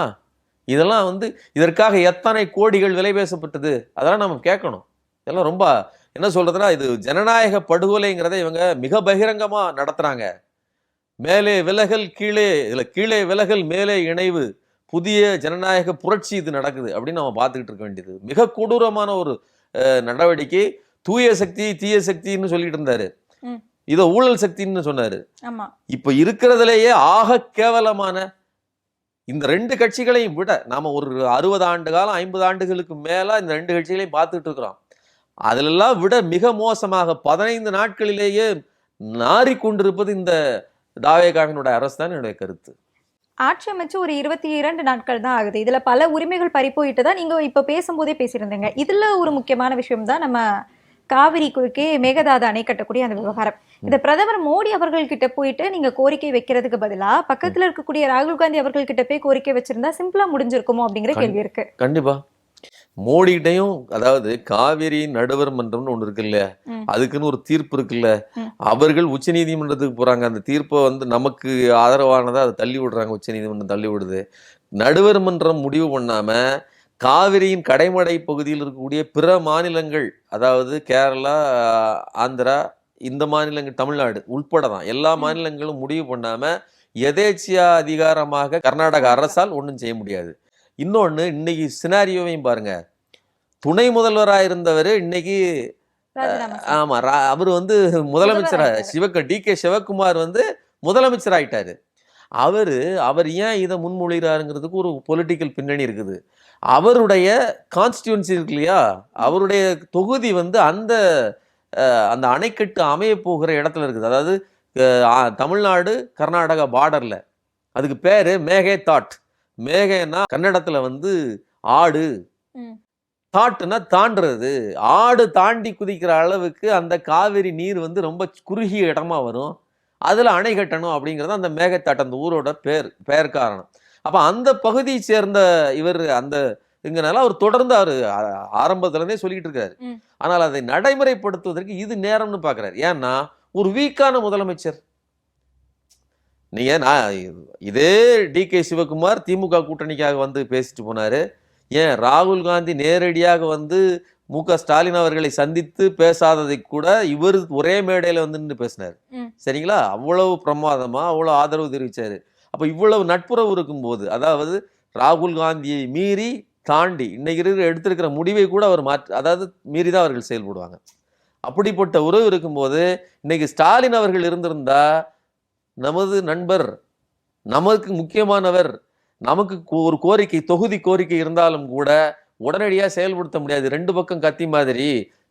இதெல்லாம் வந்து இதற்காக எத்தனை கோடிகள் விலை பேசப்பட்டது, அதெல்லாம் நம்ம கேட்கணும். இதெல்லாம் ரொம்ப என்ன சொல்றதுன்னா, இது ஜனநாயக படுகொலைங்கிறத இவங்க மிக பகிரங்கமா நடத்துறாங்க. மேலே விலகல் கீழே விலகல் மேலே இணைவு, புதிய ஜனநாயக புரட்சி இது நடக்குது அப்படின்னு நம்ம பார்த்துக்கிட்டு இருக்க வேண்டியது. மிக கொடூரமான ஒரு நடவடிக்கை. தூய சக்தி தீய சக்தின்னு சொல்லிட்டு இருந்தாரு,
ம்.
இதை ஊழல் சக்தின்னு சொன்னாரு.
ஆமா.
இப்ப இருக்கிறதுலேயே ஆக கேவலமான இந்த 2 கட்சிகளையும் விட நாம ஒரு 60 ஆண்டு காலம் 50 ஆண்டுகளுக்கு மேல இந்த 2 கட்சிகளையும் பார்த்துட்டு இருக்கிறோம். அதிலெல்லாம் விட மிக மோசமாக 15 நாட்களிலேயே நாறிக்கொண்டிருப்பது இந்த தாவேகாவினுடைய அரசு தான் என்னுடைய கருத்து.
ஆட்சி அமைச்சு ஒரு 22 நாட்கள் தான் ஆகுது. இதுல பல உரிமைகள் பறிப்போயிட்டு தான் நீங்க இப்ப பேசும்போதே பேசியிருந்தீங்க. இதுல ஒரு முக்கியமான விஷயம் தான் நம்ம காவிரி குறுக்கே மேகதாது அணை கட்டக்கூடிய அந்த விவகாரம். இத பிரதமர் மோடி அவர்கள் கிட்ட போயிட்டு நீங்க கோரிக்கை வைக்கிறதுக்கு பதிலா பக்கத்துல இருக்கக்கூடிய ராகுல் காந்தி அவர்கள் கிட்ட போய் கோரிக்கை வச்சிருந்தா சிம்பிளா முடிஞ்சிருக்குமோ அப்படிங்கிற கேள்வி இருக்கு.
கண்டிப்பா மோடிகிட்டையும், அதாவது காவிரி நடுவர் மன்றம்னு ஒண்ணு இருக்குல்ல, அதுக்குன்னு ஒரு தீர்ப்பு இருக்குல்ல, அவர்கள் உச்ச நீதிமன்றத்துக்கு போறாங்க. அந்த தீர்ப்பை வந்து நமக்கு ஆதரவானதை அதை தள்ளி விடுறாங்க, உச்ச நீதிமன்றம் தள்ளி விடுது. நடுவர் மன்றம் முடிவு பண்ணாம காவிரியின் கடைமடை பகுதியில் இருக்கக்கூடிய பிற மாநிலங்கள், அதாவது கேரளா, ஆந்திரா, இந்த மாநிலங்கள், தமிழ்நாடு உட்பட தான் எல்லா மாநிலங்களும் முடிவு பண்ணாம எதேச்சியா அதிகாரமாக கர்நாடக அரசால் ஒன்றும் செய்ய முடியாது. இன்னொன்னு, இன்னைக்கு சினாரியோவையும் பாருங்க. துணை முதல்வராக இருந்தவர் இன்னைக்கு ஆமா அவர் வந்து முதலமைச்சரா டிகே சிவகுமார் வந்து முதலமைச்சர் ஆயிட்டாரு. அவர் ஏன் இதை முன்மொழிகிறாருங்கிறதுக்கு ஒரு பொலிட்டிக்கல் பின்னணி இருக்குது. அவருடைய கான்ஸ்டியூன்சி இருக்கு இல்லையா, அவருடைய தொகுதி வந்து அந்த அந்த அணைக்கட்டு அமைய போகிற இடத்துல இருக்குது. அதாவது தமிழ்நாடு கர்நாடகா பார்டர்ல. அதுக்கு பேரு மேகே தாட். மேகேனா கன்னடத்துல வந்து ஆடு, தாட்டுனா தாண்டுறது. ஆடு தாண்டி குதிக்கிற அளவுக்கு அந்த காவிரி நீர் வந்து ரொம்ப குறுகிய இடமா வரும். அதுல அணை கட்டணும் அப்படிங்கிறது அந்த மேகத்தாட், அந்த ஊரோட பெயர் காரணம். அப்ப அந்த பகுதியை சேர்ந்த இவர் அந்த இங்கனால அவர் தொடர்ந்து அவர் ஆரம்பத்துல இருந்தே சொல்லிட்டு இருக்காரு. ஆனால் அதை நடைமுறைப்படுத்துவதற்கு இது நேரம்னு பாக்குறாரு. ஏன்னா ஒரு வீக்கான முதலமைச்சர். நீங்க இதே டிகே சிவகுமார் திமுக கூட்டணிக்காக வந்து பேசிட்டு போனாரு. ஏன் ராகுல் காந்தி நேரடியாக வந்து மு.க. ஸ்டாலின் அவர்களை சந்தித்து பேசாததை கூட இவர் ஒரே மேடையில வந்து நின்று பேசினார். சரிங்களா? அவ்வளவு பிரமாதமா அவ்வளவு ஆதரவு தெரிவிச்சாரு. அப்ப இவ்வளவு நட்புறவு இருக்கும் போது, அதாவது ராகுல் காந்தியை மீறி தாண்டி இன்னைக்கு எடுத்திருக்கிற முடிவை கூட அவர் அதாவது மீறிதான் அவர்கள் செயல்படுவாங்க. அப்படிப்பட்ட உறவு இருக்கும்போது இன்னைக்கு ஸ்டாலின் அவர்கள் இருந்திருந்தா, நமது நண்பர், நமக்கு முக்கியமானவர், நமக்கு ஒரு கோரிக்கை, தொகுதி கோரிக்கை இருந்தாலும் கூட உடனடியாக செயல்படுத்த முடியாது. 2 பக்கம் கத்தி மாதிரி.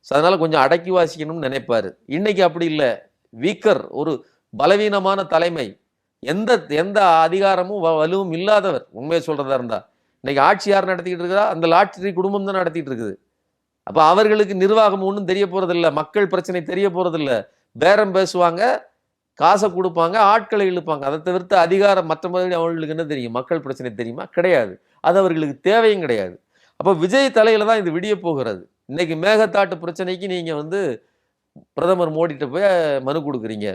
அதனால கொஞ்சம் அடக்கி வாசிக்கணும்னு நினைப்பாரு. இன்னைக்கு அப்படி இல்லை. வீக்கர், ஒரு பலவீனமான தலைமை, எந்த அதிகாரமும் வலுவும் இல்லாதவர். உண்மையை சொல்றதா இருந்தா இன்னைக்கு ஆட்சி யார் நடத்திக்கிட்டு இருக்கிறா? அந்த லாட்டரி குடும்பம் தான் நடத்திட்டு இருக்குது. அப்ப அவர்களுக்கு நிர்வாகம் ஒன்றும் தெரிய போறதில்லை, மக்கள் பிரச்சனை தெரிய போறதில்லை. பேரம் பேசுவாங்க, காசை கொடுப்பாங்க, ஆட்களை இழுப்பாங்க. அதை தவிர்த்து அதிகாரம் மற்ற மாதிரி அவர்களுக்கு என்ன தெரியும்? மக்கள் பிரச்சனை தெரியுமா? கிடையாது. அது அவர்களுக்கு தேவையும் கிடையாது. அப்போ விஜய் தலையில தான் இது விடிய போகிறது. இன்னைக்கு மேகத்தாட்டு பிரச்சனைக்கு நீங்க வந்து பிரதமர் மோடிட்ட போய் மனு கொடுக்குறீங்க.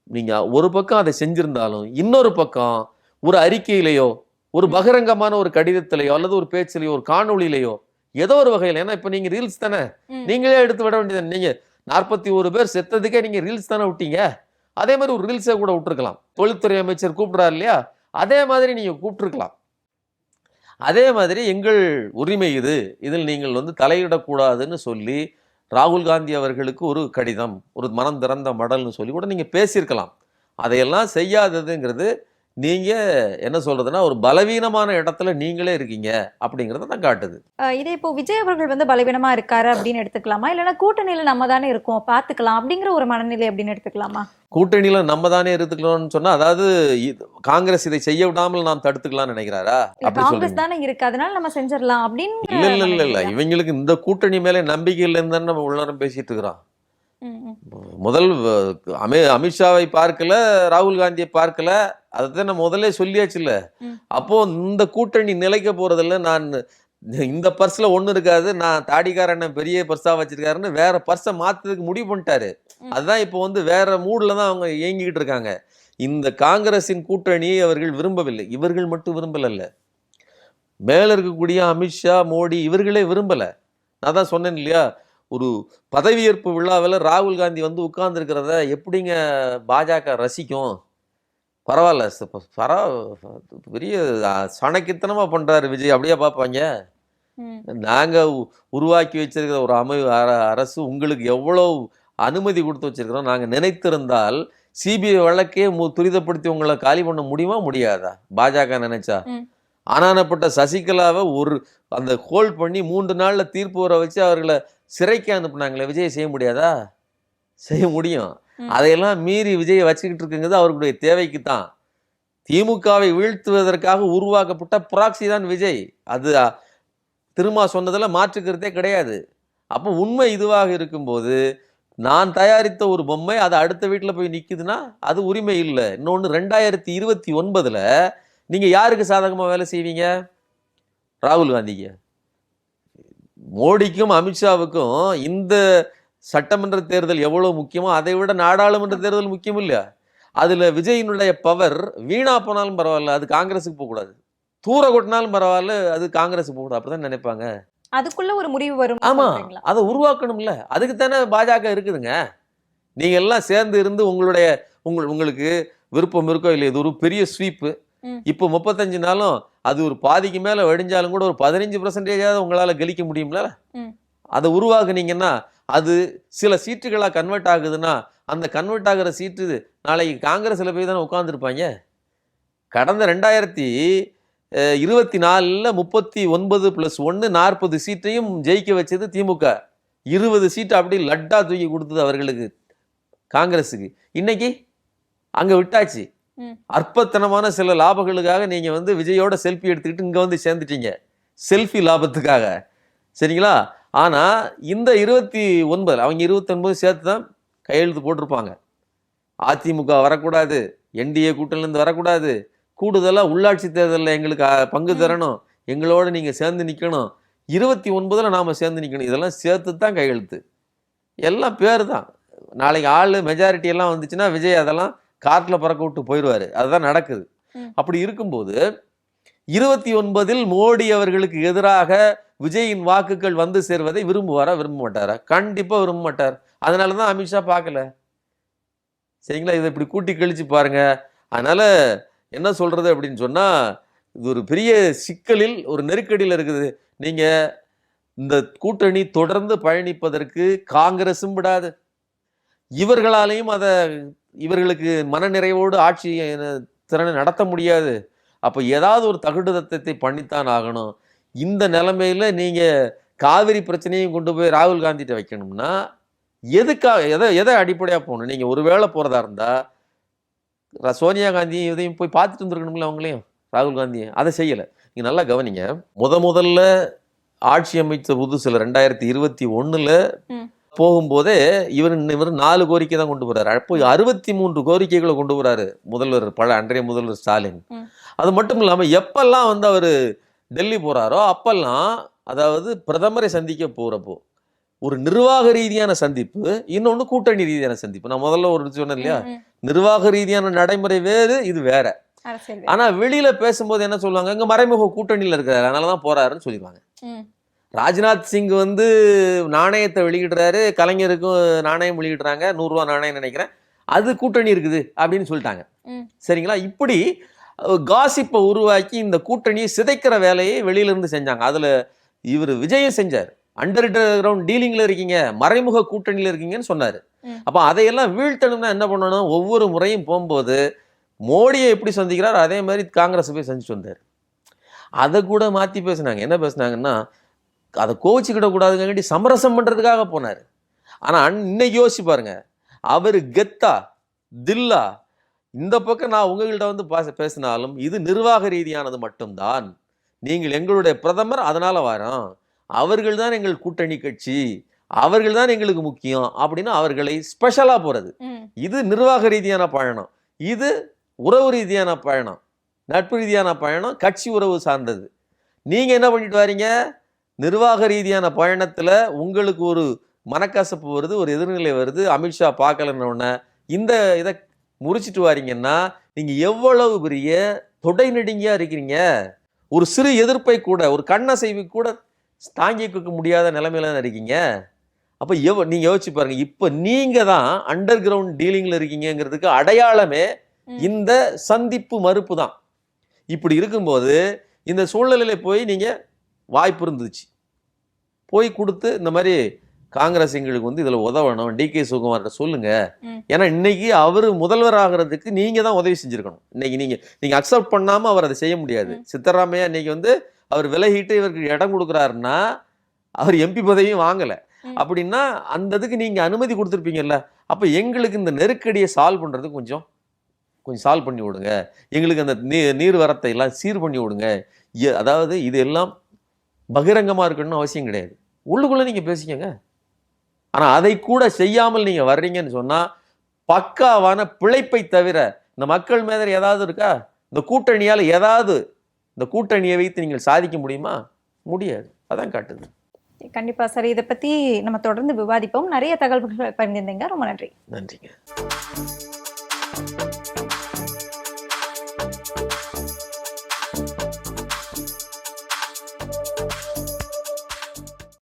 நீங்க ஒரு பக்கம் அதை செஞ்சிருந்தாலும் இன்னொரு பக்கம் ஒரு அறிக்கையிலேயோ, ஒரு பகிரங்கமான ஒரு கடிதத்திலேயோ, அல்லது ஒரு பேச்சிலேயோ, ஒரு காணொலியிலேயோ, ஏதோ ஒரு வகையில், ஏன்னா இப்ப நீங்க ரீல்ஸ் தானே, நீங்களே எடுத்து விட வேண்டியது. நீங்க 41 பேர் செத்ததுக்கே நீங்க ரீல்ஸ் தானே விட்டீங்க. அதே மாதிரி ஒரு ரீல்ஸை கூட விட்டுருக்கலாம். தொழில்துறை அமைச்சர் கூப்பிடுறாரு இல்லையா, அதே மாதிரி நீங்க கூப்பிட்டுருக்கலாம். அதே மாதிரி எங்கள் உரிமை இது, இதில் நீங்கள் வந்து தலையிடக்கூடாதுன்னு சொல்லி ராகுல் காந்தி அவர்களுக்கு ஒரு கடிதம், ஒரு மனம் திறந்த மடல்னு சொல்லி கூட நீங்க பேசியிருக்கலாம். அதையெல்லாம் செய்யாததுங்கிறது நீங்க என்ன சொல்றதுன்னா, ஒரு பலவீனமான இடத்துல நீங்களே இருக்கீங்க அப்படிங்கறத தான் காட்டுது.
இதே இப்போ விஜய் அவர்கள் வந்து பலவீனமா இருக்காரு அப்படின்னு எடுத்துக்கலாமா, இல்லைன்னா கூட்டணியில நம்ம தானே இருக்கோம் பாத்துக்கலாம் அப்படிங்கிற ஒரு மனநிலை அப்படின்னு எடுத்துக்கலாமா?
கூட்டணியில நம்ம தானே எடுத்துக்கலாம்னு சொன்னா, அதாவது காங்கிரஸ் இதை செய்ய விடாமல் நாம் தடுத்துக்கலாம்னு நினைக்கிறாரா?
காங்கிரஸ் தானே இருக்கு, அதனால நம்ம செஞ்சிடலாம் அப்படின்னு.
இல்ல இவங்களுக்கு இந்த கூட்டணி மேல நம்பிக்கை இல்லைன்னு தானே நம்ம உள்ளாரம் பேசிட்டு இருக்கிறோம். முதல் அமித்ஷாவை பார்க்கல, ராகுல் காந்தியை பார்க்கல, அதைத்தான் நம்ம முதல்ல சொல்லியாச்சு இல்ல. அப்போ இந்த கூட்டணி நிலைக்க போறதில்ல. நான் இந்த பர்ஸ்ல ஒண்ணு இருக்காது, நான் தாடிக்காரன் பெரிய பர்ஸா வச்சிருக்காருன்னு வேற பர்ஸை மாத்துறதுக்கு முடிவு பண்ணிட்டாரு. அதுதான் இப்போ வந்து வேற மூட்ல தான் அவங்க இயங்கிக்கிட்டு இருக்காங்க. இந்த காங்கிரசின் கூட்டணியை அவர்கள் விரும்பவில்லை. இவர்கள் மட்டும் விரும்பல, மேல இருக்கக்கூடிய அமித்ஷா, மோடி இவர்களே விரும்பல. நான் தான் சொன்னேன் இல்லையா, ஒரு பதவியேற்பு விழாவில் ராகுல் காந்தி வந்து உட்கார்ந்து இருக்கிறத எப்படிங்க பாஜக ரசிக்கும்? பரவாயில்ல, பெரிய சணக்கித்தனமா பண்றாரு விஜய், அப்படியே பார்ப்பாங்க. நாங்க உருவாக்கி வச்சிருக்கிற ஒரு அரசு உங்களுக்கு எவ்வளவு அனுமதி கொடுத்து வச்சிருக்கிறோம். நாங்க நினைத்திருந்தால் சிபிஐ வழக்கே துரிதப்படுத்தி உங்களை காலி பண்ண முடியுமா முடியாதா? பாஜக நினைச்சா ஆனானப்பட்ட சசிகலாவை அந்த ஹோல்ட் பண்ணி 3 நாள்ல தீர்ப்பு வர வச்சு அவர்களை சிறைக்கு அனுப்புனாங்களே, விஜய் செய்ய முடியாதா? செய்ய முடியும். அதையெல்லாம் மீறி விஜயை வச்சுக்கிட்டு இருக்குங்கிறது அவர்களுடைய தேவைக்கு தான். திமுகவை வீழ்த்துவதற்காக உருவாக்கப்பட்ட புராக்சி தான் விஜய். அது திருமா சொன்னதில் மாற்றுக்கிறதே கிடையாது. அப்போ உண்மை இதுவாக இருக்கும்போது நான் தயாரித்த ஒரு பொம்மை அது அடுத்த வீட்டில் போய் நிற்குதுன்னா அது உரிமை இல்லை. இன்னொன்று 2029 நீங்கள் யாருக்கு சாதகமாக வேலை செய்வீங்க? ராகுல் காந்திக்கு. மோடிக்கும் அமித்ஷாவுக்கும் இந்த சட்டமன்ற தேர்தல் எவ்வளோ முக்கியமோ அதை விட நாடாளுமன்ற தேர்தல் முக்கியம் இல்லையா? அதில் விஜயினுடைய பவர் வீணா போனாலும் பரவாயில்ல, அது காங்கிரஸுக்கு போகக்கூடாது. தூர கொட்டினாலும் பரவாயில்ல, அது காங்கிரஸுக்கு போகக்கூடாது. அப்படிதான் நினைப்பாங்க.
அதுக்குள்ள ஒரு முடிவு வரும்.
ஆமா, அதை உருவாக்கணும்ல. அதுக்கு தானே பாஜக இருக்குதுங்க. நீங்க எல்லாம் சேர்ந்து இருந்து உங்களுக்கு விருப்பம் இருக்கோ இல்லை, இது ஒரு பெரிய ஸ்வீப்பு. இப்போ 35 நாளும் அது ஒரு பாதிக்கு மேல வெடிஞ்சாலும் கூட ஒரு 15% உங்களால கெலிக்க முடியும்ல. அதை உருவாக்குனீங்கன்னா அது சில சீட்டுகளா கன்வெர்ட் ஆகுதுன்னா அந்த கன்வெர்ட் ஆகிற சீட்டு நாளைக்கு காங்கிரஸ்ல போய் தானே உட்காந்துருப்பாங்க. கடந்த 2024 39 + 1 40 சீட்டையும் ஜெயிக்க வச்சது திமுக. 20 சீட்டு அப்படி லட்டா தூக்கி கொடுத்தது அவர்களுக்கு, காங்கிரஸுக்கு. இன்னைக்கு அங்க விட்டாச்சு. அற்பத்தனமான சில லாபங்களுக்காக நீங்க விஜயோட செல்ஃபி எடுத்துக்கிட்டு இங்க சேர்ந்துட்டீங்க, செல்ஃபி லாபத்துக்காக. சரிங்களா? ஆனா இந்த 29 அவங்க 29 சேர்த்து தான் கையெழுத்து போட்டிருப்பாங்க. அதிமுக வரக்கூடாது, என்டிஏ கூட்டணிலேருந்து வரக்கூடாது, கூடுதலாக உள்ளாட்சி தேர்தலில் எங்களுக்கு பங்கு தரணும், எங்களோட நீங்கள் சேர்ந்து நிற்கணும், 29 நாம சேர்ந்து நிற்கணும். இதெல்லாம் சேர்த்து தான் கையெழுத்து. எல்லாம் பேர் தான். நாளைக்கு ஆள் மெஜாரிட்டி எல்லாம் வந்துச்சுன்னா விஜய் அதெல்லாம் காட்டில் பறக்க விட்டு போயிடுவார். அதுதான் நடக்குது. அப்படி இருக்கும்போது 29 மோடி அவர்களுக்கு எதிராக விஜயின் வாக்குகள் சேர்வதை விரும்புவாரா விரும்ப மாட்டாரா? கண்டிப்பா விரும்ப மாட்டார். அதனால தான் அமித்ஷா பார்க்கல. சரிங்களா? இதை இப்படி கூட்டி கழிச்சு பாருங்க. அதனால என்ன சொல்றது அப்படின்னு சொன்னா, இது ஒரு பெரிய சிக்கலில், ஒரு நெருக்கடியில் இருக்குது. நீங்க இந்த கூட்டணி தொடர்ந்து பயணிப்பதற்கு காங்கிரஸும் விடாது, இவர்களாலையும் இவர்களுக்கு மனநிறைவோடு ஆட்சி திறனை நடத்த முடியாது. அப்போ ஏதாவது ஒரு தகுடுதத்தை பண்ணித்தான் ஆகணும். இந்த நிலைமையில நீங்க காவிரி பிரச்சனையும் கொண்டு போய் ராகுல் காந்திட்ட வைக்கணும்னா எதுக்காக, எதை அடிப்படையாக போகணும்? நீங்க ஒருவேளை போறதா இருந்தா சோனியா காந்தி இதையும் போய் பார்த்துட்டு வந்துருக்கணும்ல, அவங்களையும், ராகுல் காந்தியும். அதை செய்யலை. நீங்க நல்லா கவனிங்க. முதல்ல ஆட்சி அமைச்ச புதுசுல 2021 போகும்போதே இவர் 4 கோரிக்கை தான் கொண்டு போறாரு. அப்போ 63 கோரிக்கைகளை கொண்டு போறாரு முதல்வர், அன்றைய முதல்வர் ஸ்டாலின். அது மட்டும் இல்லாம எப்பெல்லாம் அவர் டெல்லி போறாரோ அப்பெல்லாம், அதாவது பிரதமரை சந்திக்க போறப்போ ஒரு நிர்வாக ரீதியான சந்திப்பு, இன்னொன்று கூட்டணி ரீதியான சந்திப்பு. நான் முதல்ல ஒரு சொன்னேன் இல்லையா, நிர்வாக ரீதியான நடைமுறை வேறு, இது வேற. ஆனா வெளியில பேசும்போது என்ன சொல்லுவாங்க, இங்க மறைமுக கூட்டணியில இருக்கிறாரு அதனாலதான் போறாருன்னு சொல்லிடுவாங்க. ராஜ்நாத் சிங் நாணயத்தை வெளியிடுறாரு, கலைஞருக்கும் நாணயம் வெளியிடுறாங்க, 100 ரூபா நாணயம் நினைக்கிறேன், அது கூட்டணி இருக்குது அப்படின்னு சொல்லிட்டாங்க. சரிங்களா? இப்படி காசிப்பை உருவாக்கி இந்த கூட்டணியை சிதைக்கிற வேலையை வெளியில இருந்து செஞ்சாங்க. அதுல இவர் விஜயம் செஞ்சார். அண்டர் கிரவுண்ட் டீலிங்ல இருக்கீங்க, மறைமுக கூட்டணியில இருக்கீங்கன்னு சொன்னாரு. அப்ப அதையெல்லாம் வீழ்த்தணும்னா என்ன பண்ணணும்? ஒவ்வொரு முறையும் போகும்போது மோடியை எப்படி சந்திக்கிறார் அதே மாதிரி காங்கிரஸ் போய் சந்திச்சு வந்தார். அதை கூட மாத்தி பேசினாங்க. என்ன பேசினாங்கன்னா, அதை கோவிச்சுக்கிட கூடாதுங்காட்டி சமரசம் பண்றதுக்காக போனார். ஆனா இன்னைக்கு யோசிச்சு பாருங்க, அவர் கெத்தா தில்லா இந்த பக்கம் நான் உங்ககிட்ட பேசினாலும் இது நிர்வாக ரீதியானது மட்டும்தான், நீங்கள் எங்களுடைய பிரதமர் அதனால வரோம், அவர்கள் தான் எங்கள் கூட்டணி கட்சி, அவர்கள் தான் எங்களுக்கு முக்கியம் அப்படின்னு அவர்களை ஸ்பெஷலா போறது. இது நிர்வாக ரீதியான பயணம், இது உறவு ரீதியான பயணம், நட்பு ரீதியான பயணம், கட்சி உறவு சார்ந்தது. நீங்க என்ன பண்ணிட்டு வரீங்க? நிர்வாக ரீதியான பயணத்துல உங்களுக்கு ஒரு மனக்கசப்பு வருது, ஒரு எதிர்நிலை வருது, அமித்ஷா பார்க்கலன்னு இந்த இதை முறிச்சிட்டு வாரீங்கன்னா நீங்க எவ்வளவு பெரிய தொடை நெடுங்கியா இருக்கிறீங்க. ஒரு சிறு எதிர்ப்பை கூட, ஒரு கண்ணசைவு கூட தாங்கிக்க முடியாத நிலைமையில தான் இருக்கீங்க. அப்ப நீங்க யோசிச்சு பாருங்க, இப்ப நீங்க தான் அண்டர் கிரவுண்ட் டீலிங்ல இருக்கீங்கிறதுக்கு அடையாளமே இந்த சந்திப்பு மறுப்பு தான். இப்படி இருக்கும்போது இந்த சூழ்நிலையில போய் நீங்க வாய்ப்பு இருந்துச்சு. போய் கொடுத்து இந்த மாதிரி காங்கிரஸ் எங்களுக்கு வந்து இதில் உதவணும், டிகே சிவகுமார்கிட்ட சொல்லுங்க. ஏன்னா இன்னைக்கு அவர் முதல்வர் ஆகிறதுக்கு நீங்கள் தான் உதவி செஞ்சுருக்கணும். இன்னைக்கு நீங்கள் அக்செப்ட் பண்ணாமல் அவர் அதை செய்ய முடியாது. சித்தராமையா இன்னைக்கு வந்து அவர் விலகிட்டு இவருக்கு இடம் கொடுக்குறாருன்னா அவர் எம்பி பதவியும் வாங்கலை. அப்படின்னா அந்த இதுக்கு நீங்கள் அனுமதி கொடுத்துருப்பீங்கல்ல. அப்போ எங்களுக்கு இந்த நெருக்கடியை சால்வ் பண்ணுறதுக்கு கொஞ்சம் சால்வ் பண்ணி விடுங்க, எங்களுக்கு அந்த நீர் வரத்தை எல்லாம் சீர் பண்ணி விடுங்க. அதாவது இது எல்லாம் பகிரங்கமாக இருக்கணும்னு அவசியம் கிடையாது, உள்ளுக்குள்ளே நீங்கள் பேசிக்கங்க. ஆனால் அதை கூட செய்யாமல் நீங்கள் வர்றீங்கன்னு சொன்னால் பக்காவான பிழைப்பை தவிர இந்த மக்கள் மேலே ஏதாவது இருக்கா? இந்த கூட்டணியால் ஏதாவது இந்த கூட்டணியை வைத்து நீங்கள் சாதிக்க முடியுமா? முடியாது. அதான் காட்டுது.
கண்டிப்பா சார், இதை பத்தி நம்ம தொடர்ந்து விவாதிப்போம். நிறைய தகவல்கள் பகிர்ந்திருந்தீங்க, ரொம்ப நன்றி.
நன்றிங்க.